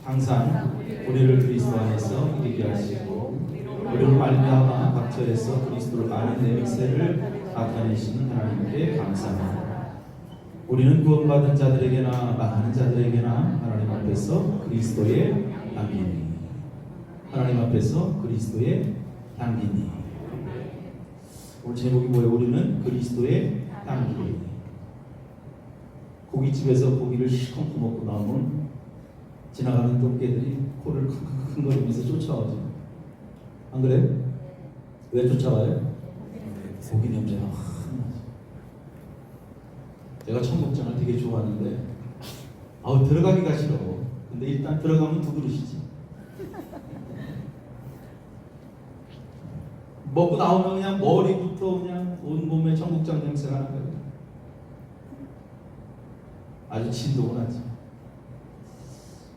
항상 우리를 그리스도 안에서 이기게 하시고 우리를 말미암아 각처에서 그리스도를 아는 냄새를 나타내시는 하나님께 감사합니다. 우리는 구원받은 자들에게나 망하는 자들에게나 하나님 앞에서 그리스도의 향기니, 하나님 앞에서 그리스도의 향기니. 오늘 제목이 뭐예요? 우리는 그리스도의 향기. 고깃집에서 고기를 실컷 먹고 나오면 지나가는 똥개들이 코를 킁킁거리면서 쫓아오죠. 안 그래? 왜 쫓아와요? 고기 냄새가 확 나죠. 제가 청국장을 되게 좋아하는데 들어가기가 싫어. 근데 일단 들어가면 두 그릇이지. 먹고 나오면 그냥 머리부터 그냥 온몸에 청국장 냄새가 나는 거예요. 아주 진동을 하죠.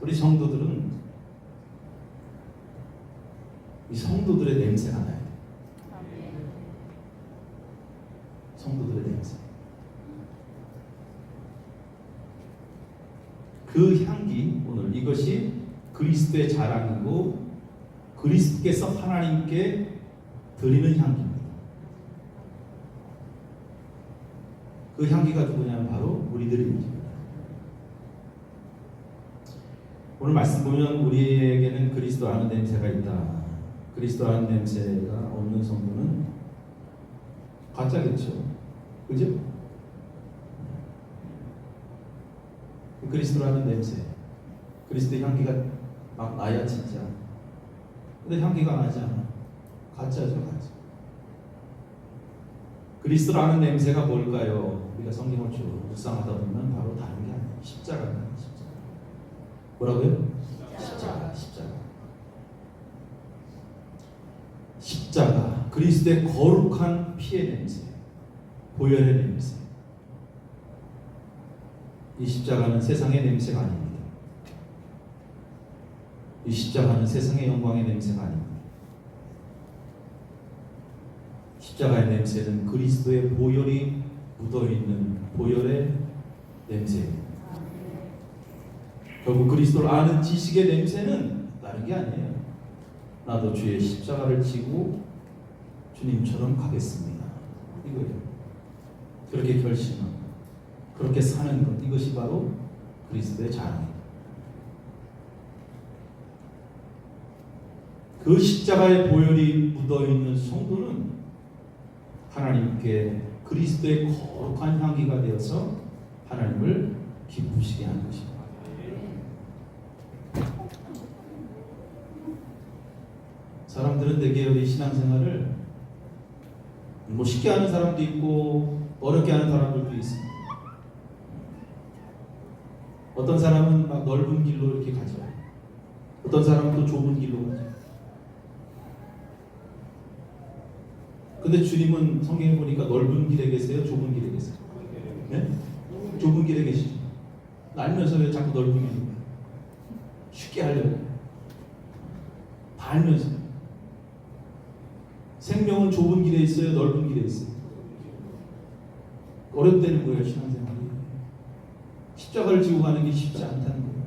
우리 성도들은 이 성도들의 냄새가 나야 돼. 성도들의 냄새. 그 향기, 오늘 이것이 그리스도의 자랑이고 그리스도께서 하나님께 드리는 향기입니다. 그 향기가 누구냐면 바로 우리들입니다. 오늘 말씀 보면 우리에게는 그리스도 아는 냄새가 있다. 그리스도 아는 냄새가 없는 성도는 가짜겠죠. 그죠? 그리스도라는 냄새, 그리스도의 향기가 막 나야 진짜. 근데 향기가 나지 않아. 가짜죠, 가짜. 그리스도라는 냄새가 뭘까요? 우리가 성경을 쭉 묵상하다 보면 바로 다른 게 아니에요. 십자가입니다. 십자가. 뭐라고요? 십자가, 십자가. 십자가. 그리스도의 거룩한 피의 냄새, 보혈의 냄새. 이 십자가는 세상의 냄새가 아닙니다. 이 십자가는 세상의 영광의 냄새가 아닙니다. 십자가의 냄새는 그리스도의 보혈이 묻어있는 보혈의 냄새입니다. 결국 그리스도를 아는 지식의 냄새는 다른 게 아니에요. 나도 주의 십자가를 지고 주님처럼 가겠습니다. 이거예요. 그렇게 결심하고 그렇게 사는 것, 이것이 바로 그리스도의 자랑입니다. 그 십자가의 보혈이 묻어있는 성도는 하나님께 그리스도의 거룩한 향기가 되어서 하나님을 기쁘시게 하는 것입니다. 사람들은 되게 우리 신앙생활을 쉽게 하는 사람도 있고 어렵게 하는 사람들도 있습니다. 어떤 사람은 막 넓은 길로 이렇게 가죠. 어떤 사람은 또 좁은 길로 가죠. 근데 주님은 성경에 보니까 넓은 길에 계세요? 좁은 길에 계세요? 네? 좁은 길에 계시죠. 알면서 왜 자꾸 넓은 길로 가요? 쉽게 하려고. 다 알면서. 생명은 좁은 길에 있어요? 넓은 길에 있어요? 어렵다는 거예요, 신앙생활이. 십자가를 지고 가는 게 쉽지 않다는 거예요.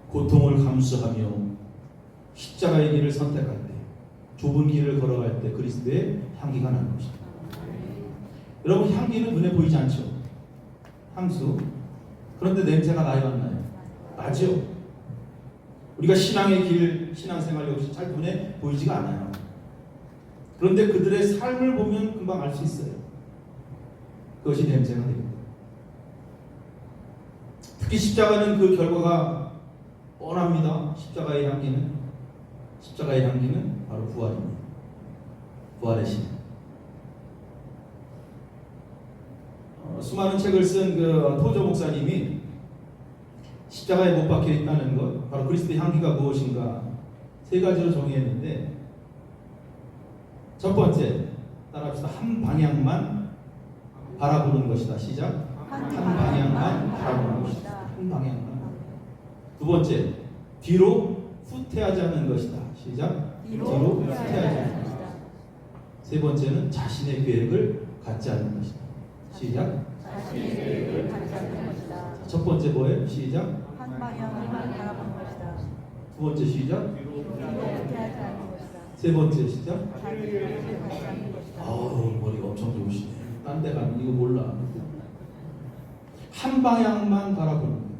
고통을 감수하며 십자가의 길을 선택할 때, 좁은 길을 걸어갈 때 그리스도의 향기가 나는 것입니다. 여러분, 향기는 눈에 보이지 않죠? 향수. 그런데 냄새가 나요, 안 나요? 나죠? 우리가 신앙의 길, 신앙생활 역시 잘 눈에 보이지가 않아요. 그런데 그들의 삶을 보면 금방 알 수 있어요. 그것이 냄새가 됩니다. 특히 십자가는 그 결과가 뻔합니다. 십자가의 향기는 바로 부활입니다. 부활의 신. 수많은 책을 쓴 그 토저 목사님이 십자가에 못 박혀 있다는 것, 바로 그리스도의 향기가 무엇인가 세 가지로 정의했는데, 첫 번째, 따라합시다. 한 방향만 바라보는 것이다. 시작. 한 방향만 바라보는 것이다. 한 방향만. 두 번째, 뒤로 후퇴하지 않는 것이다. 시작. 뒤로 후퇴하지 않는 것이다. 세 번째는 자신의 계획을 갖지 않는 것이다. 시작. 자신의 계획을 갖지 않는 것이다. 첫 번째 뭐예요? 시작. 한 방향만 바라보는 것이다. 두 번째 시작. 뒤로 후퇴하지 않는 것이다. 세 번째 시작. 자기를 회복하지 않는 것이다. 아우 머리가 엄청 좋으시네. 딴 데 가면 이거 몰라. 한 방향만 바라보는 거예요.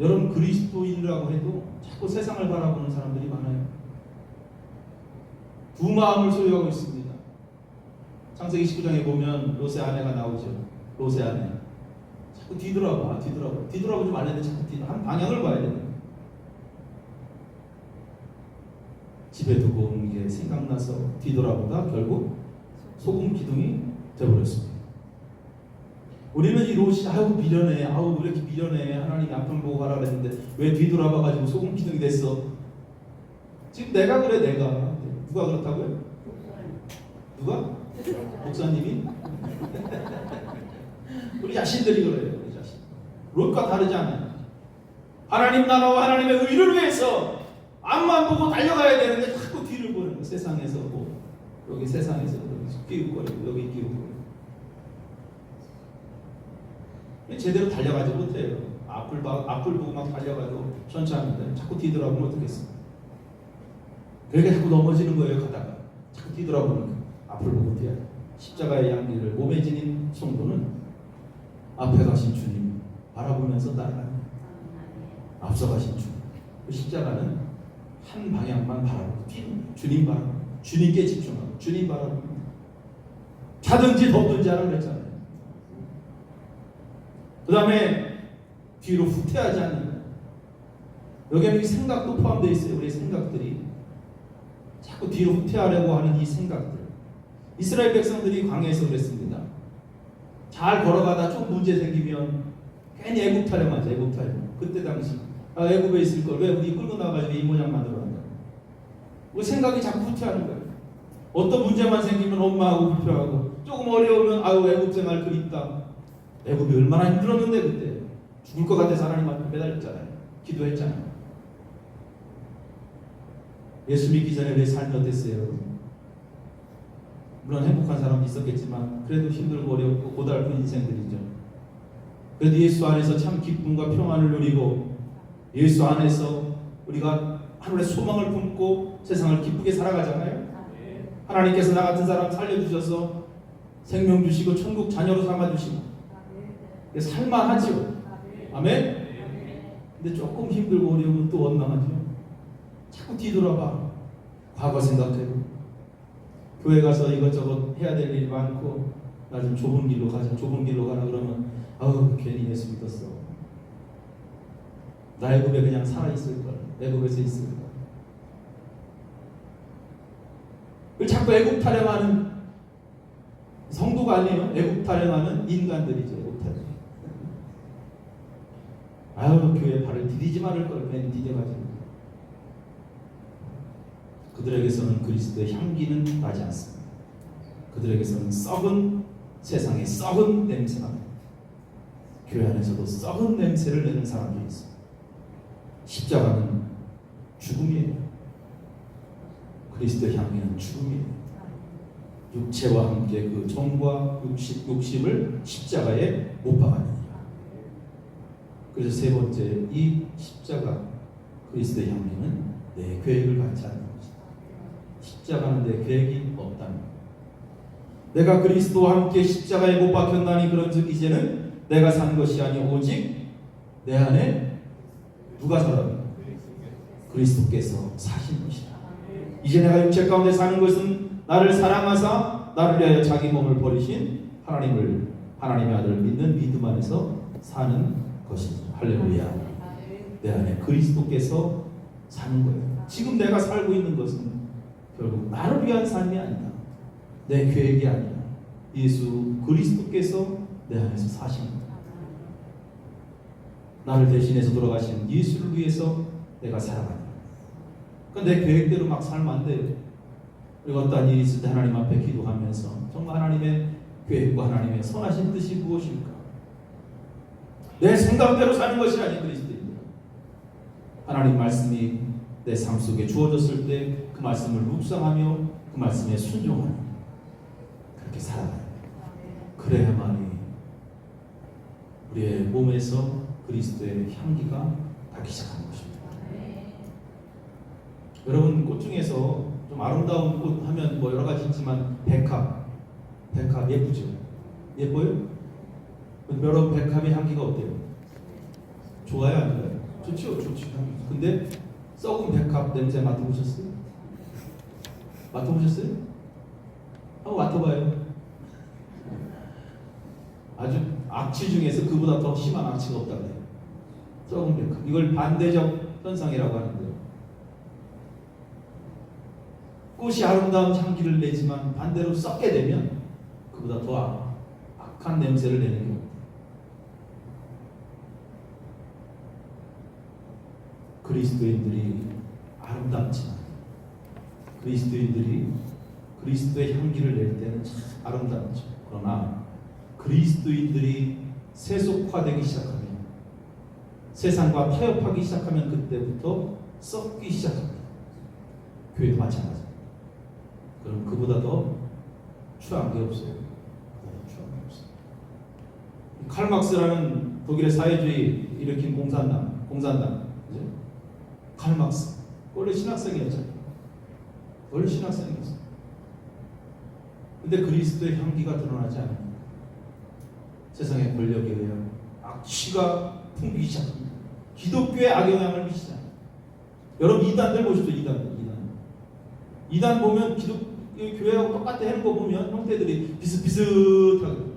여러분 그리스도인이라고 해도 자꾸 세상을 바라보는 사람들이 많아요. 두 마음을 소유하고 있습니다. 창세기 19장에 보면 롯의 아내가 나오죠. 롯의 아내. 자꾸 뒤돌아봐. 뒤돌아보지 말랬는데 자꾸 한 방향을 봐야 되는 거예요. 집에 두고 온 게 생각나서 뒤돌아보다 결국 소금 기둥이 되어버렸습니다. 우리는 이 롯이 아유 미련해, 아우 왜 이렇게 미련해, 하나님이 아픔 보고 가라 그랬는데 왜 뒤돌아봐가지고 소금 기둥이 됐어? 지금 내가 그래. 내가 누가 그렇다고요? 누가? 목사님이? 우리 자신들이 그래요. 우리 자신. 롯과 다르지 않아요. 하나님 나라와 하나님의 의를 위해서 앞만 보고 달려가야 되는데 자꾸 뒤를 보는 거예요. 세상에서 뭐 여기 세상에서 끼우거리고 여기 끼우고 제대로 달려가지 못해요. 앞을 보고 막 달려가도 천천히인데 자꾸 뒤돌아보면 어떻겠어요? 그러니까 자꾸 넘어지는 거예요. 가다가 자꾸 뒤돌아보는 거예요. 앞을 보고 뒤에 십자가의 양기를 몸에 지닌 성도는 앞에 가신 주님 바라보면서 따라가요. 앞서 가신 주님. 그 십자가는 한 방향만 바라보고 주님 바라보고 주님께 집중하고 주님 바라보고 자든지 덥든지 하라 그랬잖아요. 그 다음에 뒤로 후퇴하지 않는 거예요. 여기에는 생각도 포함되어 있어요. 우리의 생각들이 자꾸 뒤로 후퇴하려고 하는 이 생각들. 이스라엘 백성들이 광야에서 그랬습니다. 잘 걸어가다 좀 문제 생기면 괜히 애굽 타령하죠. 애굽 타령. 그때 당시 애굽에 있을 걸 왜 우리 끌고 나가지고 이 모양 만들어간다. 그 생각이 자꾸 후퇴하는 거예요. 어떤 문제만 생기면 엄마하고 불평하고 조금 어려우면 아유 애굽 생활 그립다. 애굽이 얼마나 힘들었는데 그때 죽을 것 같아서 하나님 앞에 매달렸잖아요. 기도했잖아요. 예수 믿기 전에 내 삶이 어땠어요? 물론 행복한 사람도 있었겠지만 그래도 힘들고 어렵고 고달픈 인생들이죠. 그래도 예수 안에서 참 기쁨과 평안을 누리고 예수 안에서 우리가 하늘의 소망을 품고 세상을 기쁘게 살아가잖아요. 하나님께서 나 같은 사람 살려주셔서 생명 주시고 천국 자녀로 삼아주시고 살만하죠. 아멘? 근데 조금 힘들고 어려우면 또 원망하죠. 자꾸 뒤돌아봐. 과거 생각해요. 교회 가서 이것저것 해야 될 일이 많고 나 좀 좁은 길로 가자. 좁은 길로 가라 그러면 아우 괜히 예수 믿었어. 나 애굽에 그냥 살아있을걸. 애굽에서 있을걸. 자꾸 애굽 타령하는 성도가 아니에요. 애굽 타령하는 인간들이죠. 애굽 타령. 아유 교회 발을 디디지 말을 걸 괜히 디뎌가지고. 그들에게서는 그리스도의 향기는 나지 않습니다. 그들에게서는 썩은 세상의 썩은 냄새가 납니다. 교회 안에서도 썩은 냄새를 내는 사람들이 있습니다. 십자가는 죽음이에요. 그리스도의 향기는 죽음이에요. 육체와 함께 그 정과 욕심을 십자가에 못 박아냅니다. 그래서 세 번째 이 십자가 그리스도의 향기는 내 계획을 갖지 않는 것이다. 십자가는 내 계획이 없다는 것. 내가 그리스도와 함께 십자가에 못 박혔나니 그런즉 이제는 내가 산 것이 아니 오직 내 안에 누가 살아요? 그리스도께서 사신 것이다. 이제 내가 육체 가운데 사는 것은 나를 사랑하사 나를 위하여 자기 몸을 버리신 하나님의 아들을 믿는 믿음 안에서 사는 것이다. 할렐루야. 내 안에 그리스도께서 사는 거예요. 지금 내가 살고 있는 것은 결국 나를 위한 삶이 아니다. 내 계획이 아니라 예수 그리스도께서 내 안에서 사신 거다. 나를 대신해서 돌아가신 예수를 위해서 내가 살아간다. 그러니까 내 계획대로 막 살면 안 돼요. 그리고 어떤 일이 있을 때 하나님 앞에 기도하면서 정말 하나님의 계획과 하나님의 선하신 뜻이 무엇일까? 내 생각대로 사는 것이 아닌 그리스도입니다. 하나님 말씀이 내 삶 속에 주어졌을 때 그 말씀을 묵상하며 그 말씀에 순종하는 그렇게 살아가요. 그래야만이 우리의 몸에서 그리스도의 향기가 나기 시작하는 것입니다. 여러분, 꽃 중에서 좀 아름다운 꽃 하면 뭐 여러 가지 있지만 백합 예쁘죠? 예뻐요? 여러분, 백합의 향기가 어때요? 좋아요, 안 좋아요? 좋죠. 근데 썩은 백합 냄새 맡아보셨어요? 한번 맡아봐요. 아주 악취 중에서 그보다 더 심한 악취가 없다고 해요. 썩은 백합. 이걸 반대적 현상이라고 하는데요. 꽃이 아름다운 향기를 내지만 반대로 썩게 되면 그보다 더 악한 냄새를 내는 경우. 그리스도인들이 아름답지만 그리스도인들이 그리스도의 향기를 낼 때는 참 아름답죠. 그러나 그리스도인들이 세속화되기 시작하면, 세상과 타협하기 시작하면 그때부터 썩기 시작합니다. 교회도 마찬가지입니다. 그럼 그보다 더 추한 게 없어요. 칼 막스라는 독일의 사회주의 일으킨 공산당, 그죠? 칼 막스 원래 신학생이었잖아요. 근데 그리스도의 향기가 드러나지 않습니다. 세상의 권력에 의해 악취가 풍기기 시작합니다. 기독교에 악영향을 미치잖아요. 여러분, 이단들 보십시오. 이단 보면 교회하고 똑같이 하는 거 보면 형태들이 비슷비슷하게,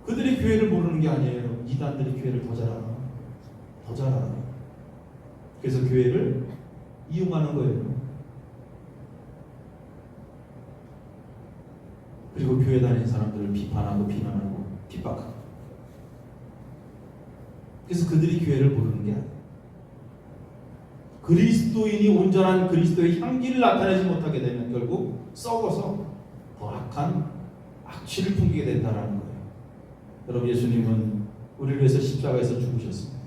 그들이 교회를 모르는 게 아니에요. 이단들이 교회를 더 잘 알아. 그래서 교회를 이용하는 거예요. 그리고 교회 다니는 사람들을 비판하고 비난하고 핍박하고. 그래서 그들이 교회를 모르는 게 아니에요. 그리스도인이 온전한 그리스도의 향기를 나타내지 못하게 되면 결국 썩어서 더 악한 악취를 풍기게 된다는 거예요. 여러분, 예수님은 우리를 위해서 십자가에서 죽으셨습니다.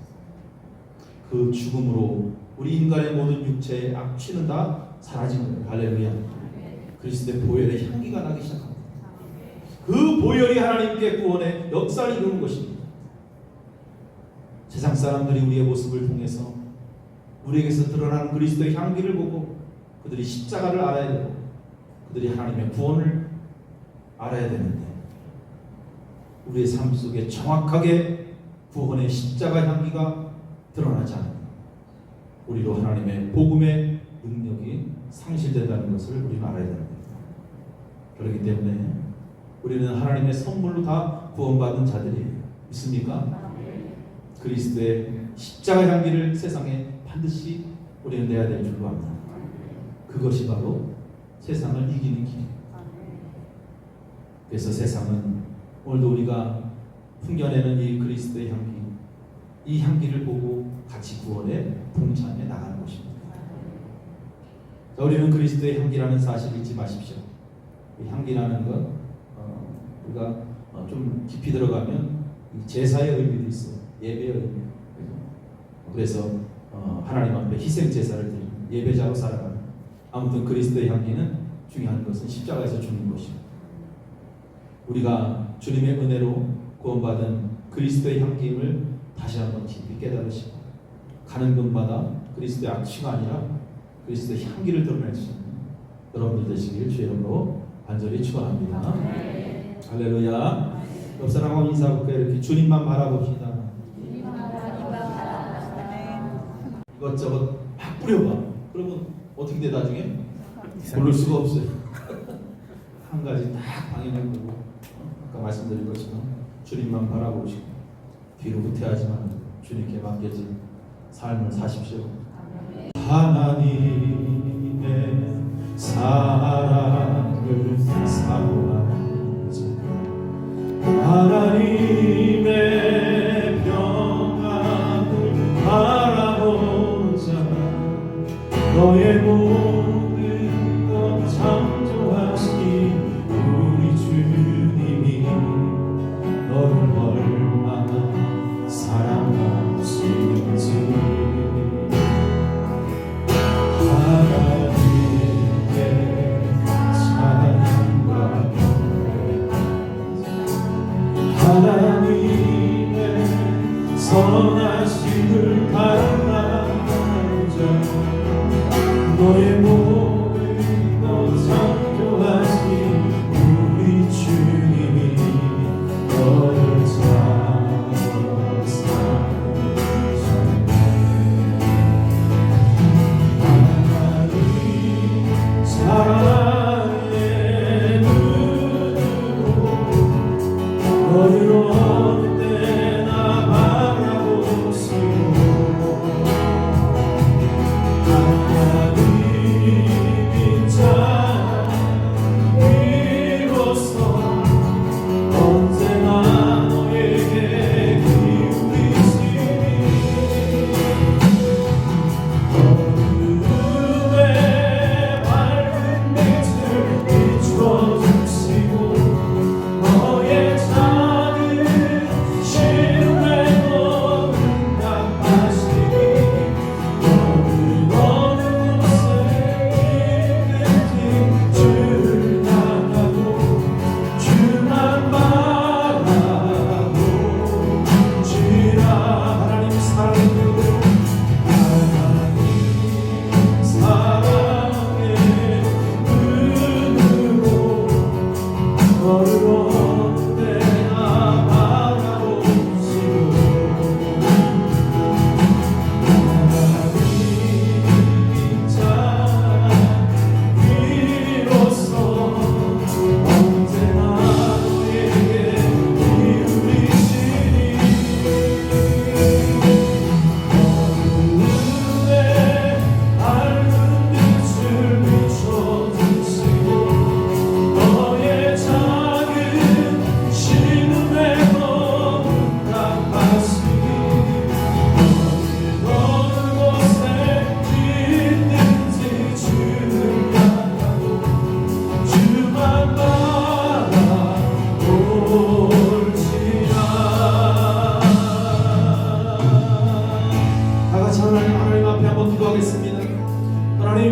그 죽음으로 우리 인간의 모든 육체의 악취는 다 사라진 거예요. 할렐루야. 그리스도의 보혈의 향기가 나기 시작합니다. 그 보혈이 하나님께 구원의 역사를 이루는 것입니다. 세상 사람들이 우리의 모습을 통해서 우리에게서 드러나는 그리스도의 향기를 보고 그들이 십자가를 알아야 되고 그들이 하나님의 구원을 알아야 되는데, 우리의 삶 속에 정확하게 구원의 십자가 향기가 드러나지 않으면 우리로 하나님의 복음의 능력이 상실된다는 것을 우리는 알아야 됩니다. 그렇기 때문에 우리는 하나님의 선물로 다 구원받은 자들이에요. 믿습니까? 그리스도의 십자가 향기를 세상에 반드시 우리는 내야 될 줄로 압니다. 그것이 바로 세상을 이기는 길이에요. 그래서 세상은 오늘도 우리가 풍겨내는 이 그리스도의 향기, 이 향기를 보고 같이 구원에 동참해 나가는 것입니다. 자, 우리는 그리스도의 향기라는 사실을 잊지 마십시오. 이 향기라는 것, 우리가 좀 깊이 들어가면 제사의 의미도 있어요. 예배의 의미. 그래서 하나님 앞에 희생 제사를 드리는 예배자로 살아가는. 아무튼 그리스도의 향기는 중요한 것은 십자가에서 주는 것입니다. 우리가 주님의 은혜로 구원받은 그리스도의 향기임을 다시 한번 깊이 깨달으시고 가는 곳마다 그리스도의 악취가 아니라 그리스도의 향기를 드러낼 수 있는 여러분들 되시길 주의 이름으로 간절히 축원합니다. 할렐루야. 옆 사람하고 인사하고 이렇게 주님만 바라봅시다. 이것저것 막 뿌려봐. 그러면 어떻게 돼 나중에? 고를 수가 없어요. 한 가지 딱 방향을 보고 아까 말씀드린 것처럼 주님만 바라보시고 뒤로 후퇴하지 말고 주님께 맡겨진 삶을 사십시오. 하나님의 사랑을 사모하자, 하나님의 평안을 바라보자. 너의 모든 것 창조하신 우리 주님이 너를 얼마나 사랑하시는지. 하나님의 찬양과 하나님 선하심을 바라자. 너의 모든 창조하신 우리 주님이 너를 사랑의 눈으로 너를 어느 때나 바라보시고 하나님인 자 비로소 언제나 너에게 기울이시니 어둠에 밝은 빛을 비춰주시고 너의 작은 시름에도 응답하시니 너는 어느 곳에 있는지 주를 나가고 주만 바라보지라. 하나님 사랑으로 하나님 사랑의 눈으로 너를 어느 때나 바라보시고 하나님인 자 비로소 언제나 너에게 기울이시니 어둠에 밝은 빛을 비춰주시고 너의 작은 신음에도 응답하시니 어느 곳에 있는지 주를 향하고 주만 바라볼지라. 다 같이 하나님 앞에 한번 기도하겠습니다. 하나님,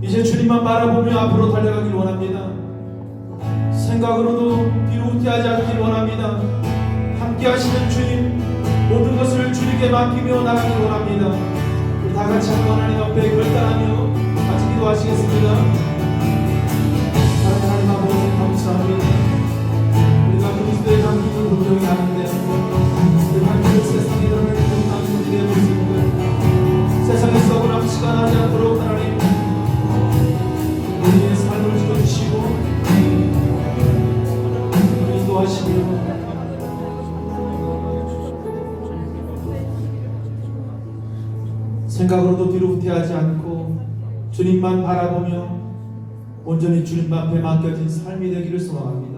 이제 주님만 바라보며 앞으로 달려가길 원합니다. 생각으로도 뒤로 후퇴하지 않길 원합니다. 함께 하시는 주님, 모든 것을 주님께 맡기며 나가길 원합니다. 우리 다 같이 한번 하나님 앞에 결단하며 같이 기도하시겠습니다. 하나님 아버지 감사합니다. 우리가 그리스도의 향기를 분명히 아는데 그 향기를 세상에 드러내는 당신이 되어 있습니다. 세상에 썩은 악취가 나지 않도록 하나님 우리의 삶을 지켜주시고 인도하시며 생각으로도 뒤로 후퇴하지 않고 주님만 바라보며 온전히 주님 앞에 맡겨진 삶이 되기를 소망합니다.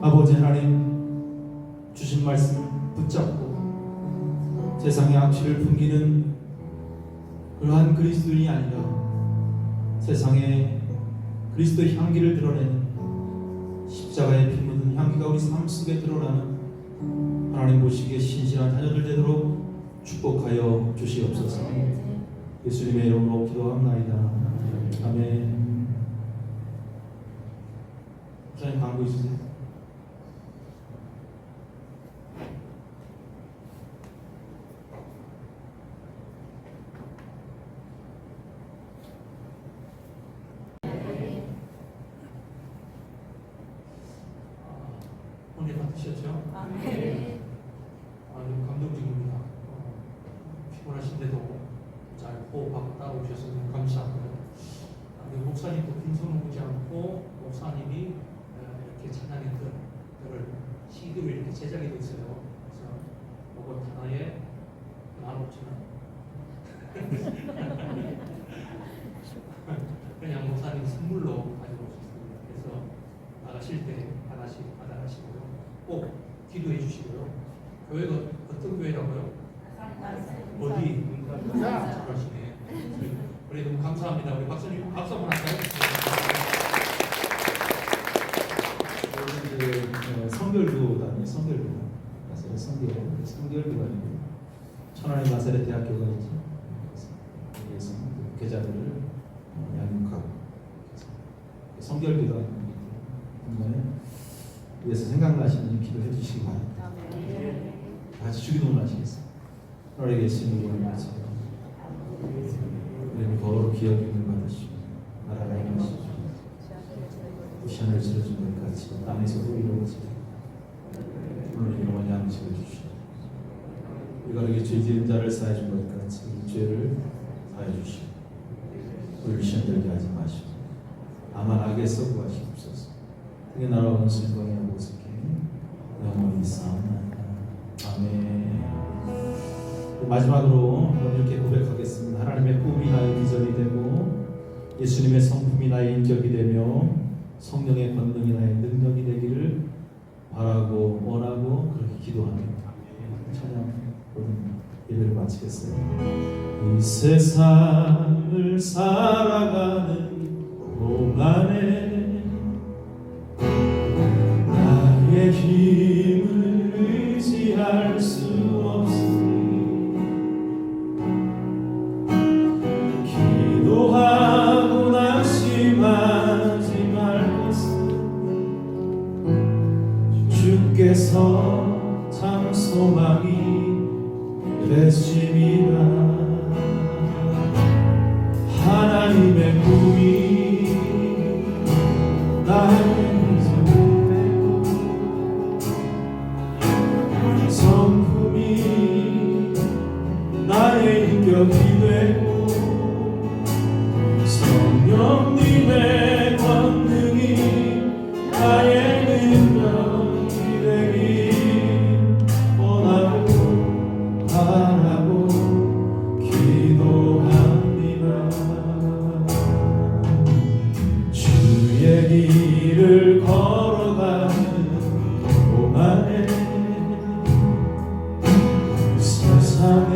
아버지 하나님, 주신 말씀 붙잡고 세상의 악취를 풍기는 그러한 그리스도인이 아니라 세상에 그리스도의 향기를 드러내는 십자가에 피 묻은 향기가 우리 삶 속에 드러나는 하나님 보시기에 신실한 자녀들 되도록 축복하여 주시옵소서. 예수님의 이름으로 기도합나이다. 아멘. 목사님 광고 있으세요? 은혜 받으셨죠? 아멘. 아주 감동적입니다. 피곤하신데도 잘 호흡하고 따라오셔서 너무 감사하고요. 목사님도 빈손을 보지 않고 목사님이 이렇게 찬양의 들을 CD로 이렇게 제작이 됐어요. 그래서 이것 하나에 15,000원. 그냥 목사님 선물로 가지고 오셨습니다. 그래서 나가실 때 하나씩 받아가시고요. 꼭 기도해 주시고요. 교회가 어떤 교회라고요? 어디? 잘하시네. 그래 너무 감사합니다. 우리 박사님 박수 한번 할까요? 오늘 성결교단이에요. 성결교단. 나사렛 성결교단이고 천안에 나사렛 대학교가 있죠. 그래서 교자들을 양육하고 성결교단 이번에 위해서 생각나시는 기도해 주시기 바랍니다. 같이 주기도문 하시겠어요? 하늘에 계신 우리 아버지, 이름이 거룩히 여김을 받으시고 나라가 임하시고 시간을 치러준 것 같이 땅에서도 이루어지고 오늘 영원히 양식을 주시고 우리가 이렇게 죄 지은 자를 사해 준 것 같이 우리 죄를 사해 주시고 우리를 시험 들게 하지 마시고 다만 악에서 구하시옵소서. 그게 나라와 영광이 아버지께 영원히 있사옵나이다. 아멘. 마지막으로 이렇게 고백하겠습니다. 하나님의 꿈이 나의 비전이 되고 예수님의 성품이 나의 인격이 되며 성령의 권능이 나의 능력이 되기를 바라고 원하고 그렇게 기도합니다. 찬양 예배를 마치겠어요. 이 세상을 살아가는 동안에 나의 힘을 의지할 수 없으니 기도하고 낙심하지 말 것은 주께서 참 소망이 되심이라. 하나님의 꿈이 나의 비전이 되고 성품이 나의 인격이 되고 성령님의 권능이 나의 능력이 되길 원하고 바라고 기도합니다. 주의 길을 걸어가는 동안에 세상에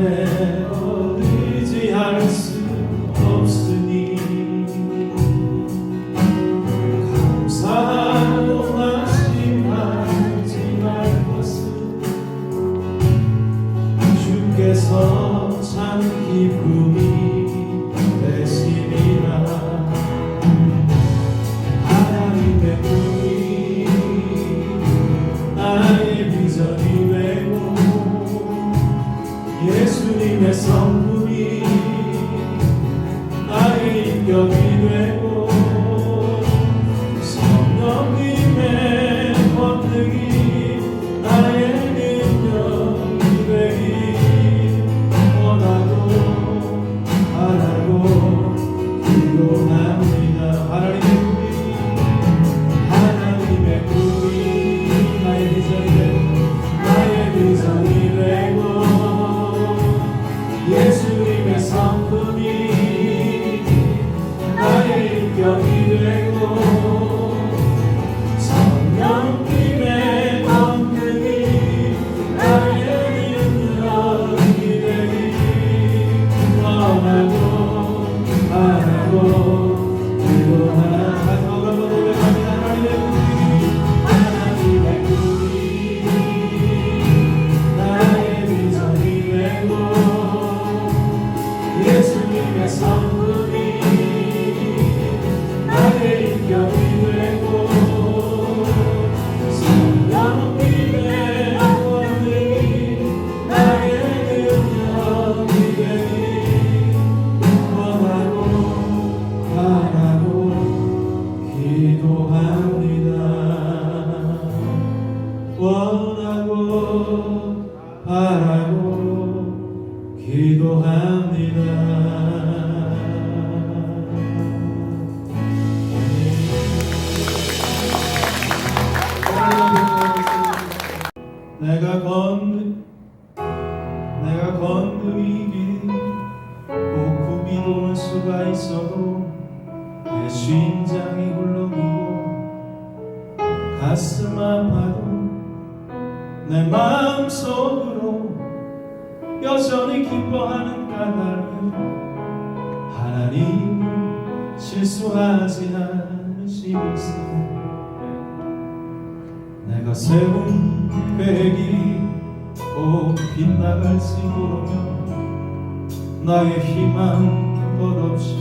의지할 수 없으니 감사하고 낙심하지 말 것은 주께서 참 기쁨이 되시리라. 하나님의 꿈이 나의 비전이 되고 예수님의 성품이 나의 인격이 되고 성령님의 권능이 나의 능력이 되길 원하고 바라고 기도합니다. 하나님의 꿈이 나의 비전이 되고 나의 비전이 되고 예수님의 성품이 나의 인격이 되고 성령님의 권능이 나의 능력이 되길 원하고 바라고 기도하나. 마지막으로 고백합니다. 하나님의 꿈이 나의 비전이 되고 예수님의 성품이 나의 인격이 되고 성령님의 권능이 나의 능력이 되길 원하고 바라고 기도합니다. 원하고 바라고 기도합니다. 내가 건드리기 꼭 굽이 도는 수가 있어도 내 심장이 굴러기고 가슴 아파도 내 마음속으로 여전히 기뻐하는 까닭은 하나님 실수하지 않으심일세. 내가 세운 계획이 꼭 빗나갈지 모르며 나의 희망 덧없이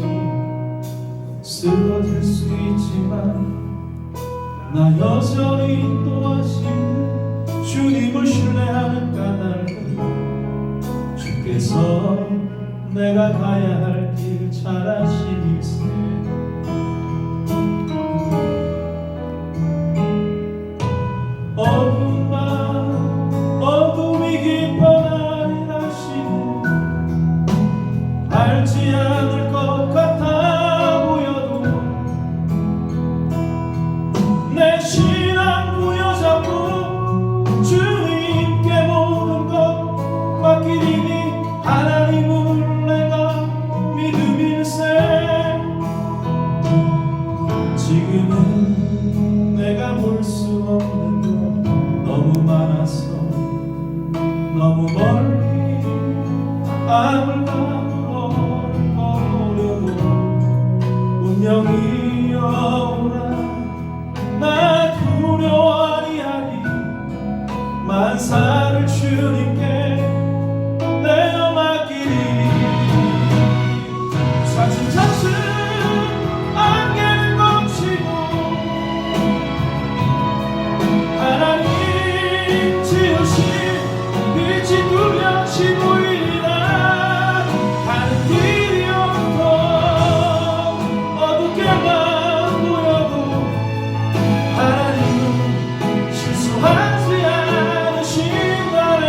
쓰러질 수 있지만 나 여전히 인도하시는 주님을 신뢰하는 까닭은 내가 가야 할 길 잘 아시니세. 어두운 밤 어둠이 깊어 나이라시네. 알지 않을 것 같아 보여도 내 신앙 부여잡고 주님께 모든 것 맡기리니 하나님을 내가 믿음일세. 지금은 내가 볼 수 없는 것 너무 많아서 너무 멀리 앞을 가버려도 운명이여라 나 두려워 아니하리. 만사를 주님께 내어 맡기리. 사진 잡수 안개를 넘치고 하나님 지으신 빛이 뚜렷이 보이리라. 가는 길이 없고 어둡게만 보여도 하나님은 실수하지 않으신다네.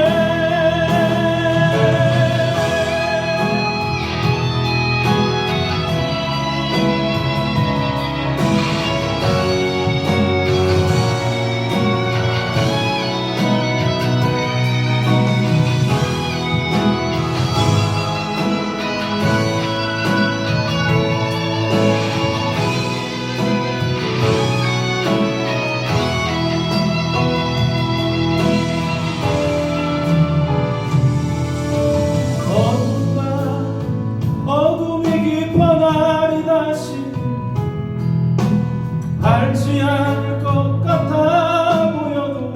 어두운 밤 어둠이 깊어 날이 다시 알지 않을 것 같아 보여도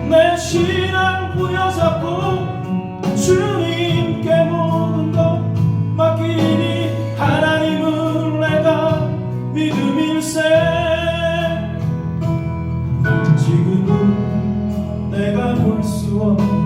내 신앙 부여잡고 주님께 모든 것 맡기니 하나님은 내가 믿음일세. 지금은 내가 볼 수 없는